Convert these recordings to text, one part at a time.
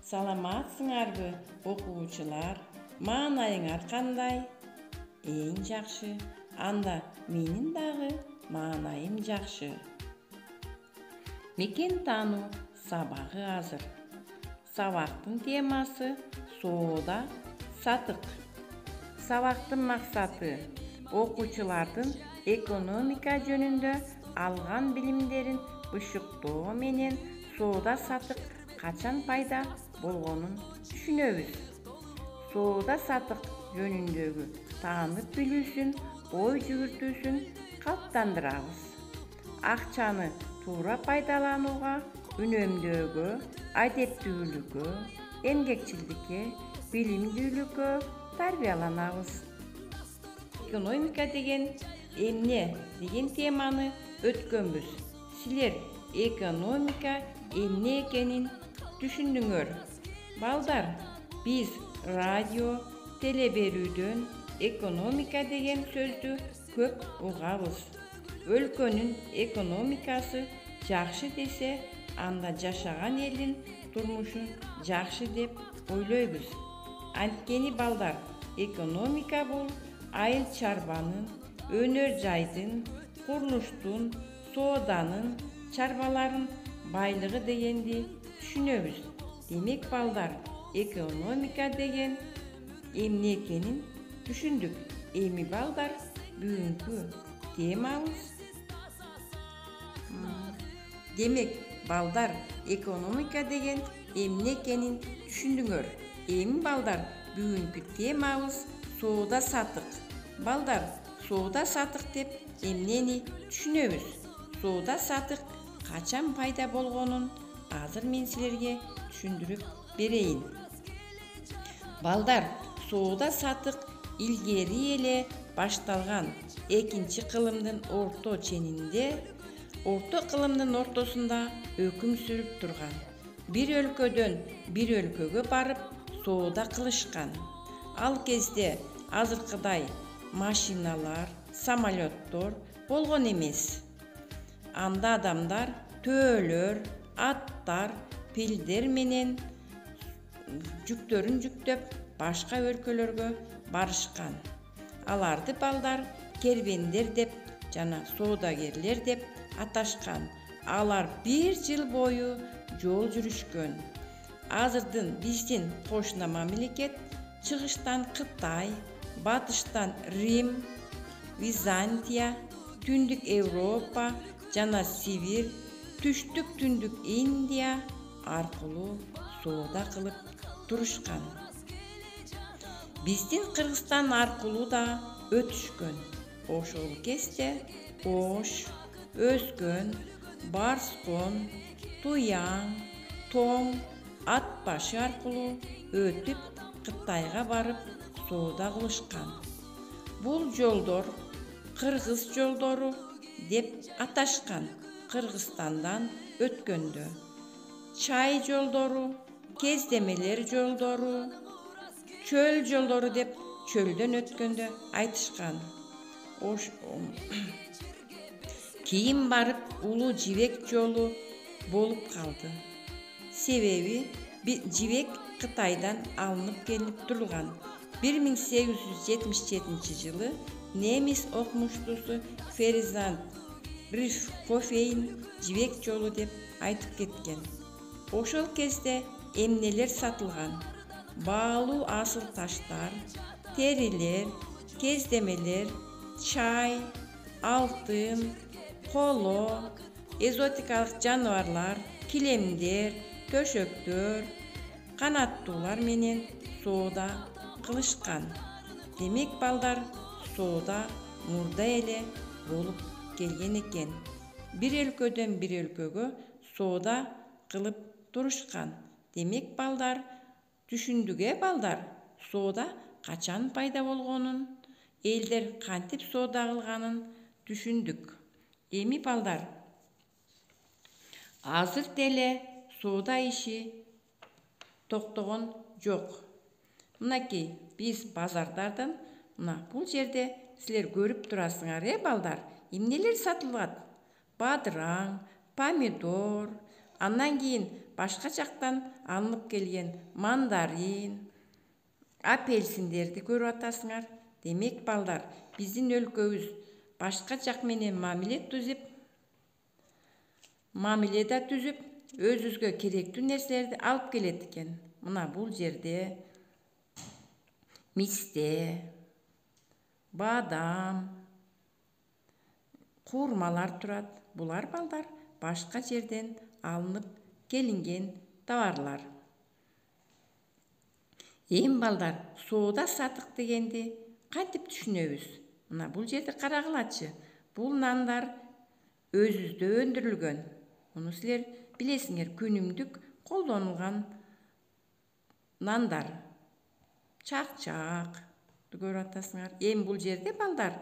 Саламатсыңарбы, окуучулар? Маанайыңар кандай? Эң жакшы. Анда менин дагы маанайым жакшы. Мекен таануу сабагы азыр. Сабактын темасы соода сатык. Сабактын максаты окуучулардын экономика жөнүндө алган билимдерин бышыктоо менен соода сатык качан пайда болгонун түшүнөбүз. Соода сатык жөнүндөгү таанып билүүсүн, ой жүгүртүүсүн калыптандырабыз. Акчаны туура пайдаланууга, үнөмдөөгө, адептүүлүккө, эмгекчилдикке, билимдүүлүккө тарбияланабыз. Экономика деген эмне деген теманы өткөнбүз. Силер экономика эмне экенин түшүндүңөр. Балдар, биз радио, телеберүүдөн экономика деген сөздү көп угабыз. Өлкөнүн экономикасы жакшы десе, анда жашаган элдин турмушу жакшы деп ойлойбуз. Анткени балдар, экономика бул айыл чарбанын, өнөр жайдын, курулуштун, сооданын, чарбалардын байлыгы дегенди түшүнөбүз. Демек балдар, экономика деген эмне экенин түшүндүк. Эми балдар, бүгүнкү темабыз. Демек балдар, экономика деген эмне экенин түшүндүңөр. Эми балдар, бүгүнкү темабыз соода сатык. Балдар, соода сатык деп эмнени түшүнөбүз? Соода сатык качан пайда болгонун азыр мен силерге түшүндүрүп берейин. Балдар, соода сатык илгери эле башталган 2-кылымдын орто ченинде, орто кылымдын ортосунда өкүм сүрүп турган. Бир өлкөдөн бир өлкөгө барып соода кылышкан. Ал кезде азыркыдай машиналар, самолеттор болгон эмес. Анда адамдар төөлөр, аттар, пилдер менен жүктөрүн жүктөп башка өлкөлөргө барышкан. Аларды балдар кербендер деп жана соодагерлер деп аташкан. Алар 1 жыл бою жол жүрүшкөн. Азырдын биздин кошуна мамлекет чыгыштан Кытай, батыштан Рим, Византия, түндүк Европа жана Сибир, түштүк түндүк Индия аркылуу соода кылып турушкан. Биздин Кыргызстан аркылуу да өтүшкөн. Ошол кезде Ош, Өзгөн, Барскон, Туяң, Том, Ат башы аркылуу өтүп Кытайга барып соода кылышкан. Бул жолдор Кыргыз жолдору деп аташкан. Кыргызстандан өткөндө чай жолдору, кездемелер жолдору, чөл жолдору деп чөлдөн өткөндө айтышкан. Кийин барып улуу жибек жолу болуп калды. Себеби жибек Кытайдан алынып келип турган. 1877 жылы немис окумуштуусу Фердинанд Рифкофейн жибек жолу деп айтып кеткен. Ошол кезде эмнелер сатылган? Баалуу асыл таштар, терилер, кездемелер, чай, алтын, коло, экзотикалык жаныбарлар, килемдер, төшөктөр, канаттуулар менен соода кылышкан. Демек балдар, соода мурда эле болуп келген экен. Бир өлкөдөн бир өлкөгө соода кылып турушкан. Демек балдар, түшүндүк балдар, соода качан пайда болгонун, элдер кантип соода кылганын түшүндүк. Эми балдар, азыр деле соода иши токтогон жок. Мынакей, биз базардардан, бул жерде силер көрүп турасыңар, балдар, эмнелер сатылат? Бадыраң, помидор, андан кийин башка жактан алынып келген мандарин, апельсиндерди көрүп атасыңар. Демек балдар, биздин өлкөбүз башка жак менен мамиле да түзүп, өзүбүзгө керектүү нерселерди алып келет экен. Мына бул жерде мисте, бадам, куурмалар турат. Булар балдар башка жерден алынып келинген товарлар. Эми балдар, соода сатык дегенди кантип түшүнөбүз? Мына бул жерди карагылачы. Бул нандар өзүбүздө өндүрүлгөн. Муну силер билесиңер, күнүмдүк колдонулган нандар. Чакчакты көрүп атасыңар. Эми бул жерде балдар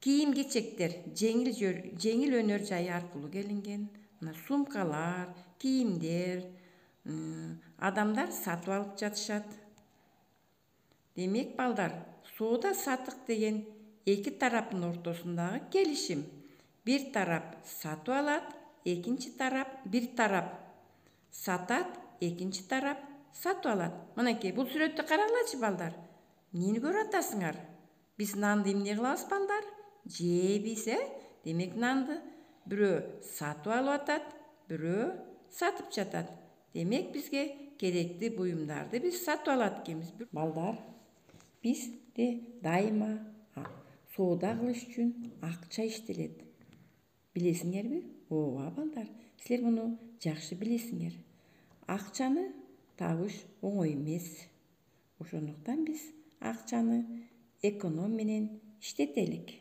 кийим-кечектер, жеңил өнөр жайы аркылуу келинген. Мына сумкалар, кийимдер, адамдар сатып алып жатышат. Демек балдар, соода сатык деген эки тараптын ортосундагы келишим. Бир тарап сатып алат, бир тарап сатат, экинчи тарап сатып алат. Мынакей, бул сүрөттү карагылачы балдар. Эмнени көрүп атасыңар? Биз нанды эмне кылабыз балдар? Жейбиз, Демек нанды бирөө сатып алып атат, бирөө сатып жатат. Демек бизге керектүү буюмдарды биз сатып алат экенбиз. Балдар, бизде дайыма соода кылыш үчүн акча иштелет. Билесиңерби? Ооба балдар, силер муну жакшы билесиңер. Акчаны табыш оңой эмес. Ошондуктан биз акчаны эконом менен иштетелик.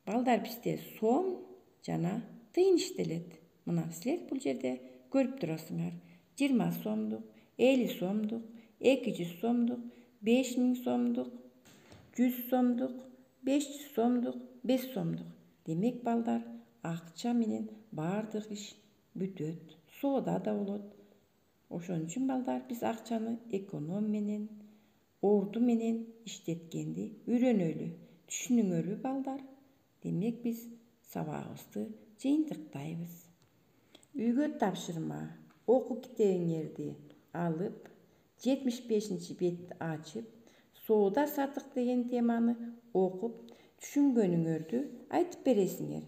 Балдар, бизде сом жана тыйын иштелет. Мына силер бул жерде көрүп турасыңар. 20 сомдук, 50 сомдук, 200 сомдук, 5000 сомдук, 100 сомдук, 500 сомдук, 5 сомдук. Демек балдар, акча менен баардык иш бүтөт. Соода да болот. Ошон үчүн балдар, биз акчаны эконом менен, орду менен иштеткенди үйрөнөлү. Түшүнүңөрбү балдар? Демек биз сабагыбызды жыйынтыктайбыз. Үйгө тапшырма. Окуу китебиңерди алып, 75 бетти ачып, соода сатык деген теманы окуп, түшүнгөнүңөрдү айтып бересиңер.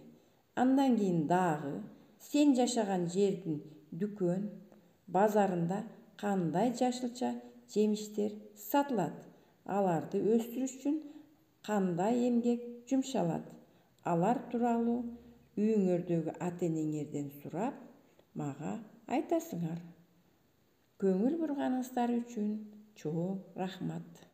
Андан кийин дагы сен жашаган жердин дүкөн, базарында кандай жашылча жемиштер сатылат, аларды өстүрүш үчүн кандай эмгек жумшалат, алар тууралуу үйүңөрдөгү ата-энеңерден сурап, мага айтасыңар. Көңүл бурганыңыздар үчүн чоң рахмат.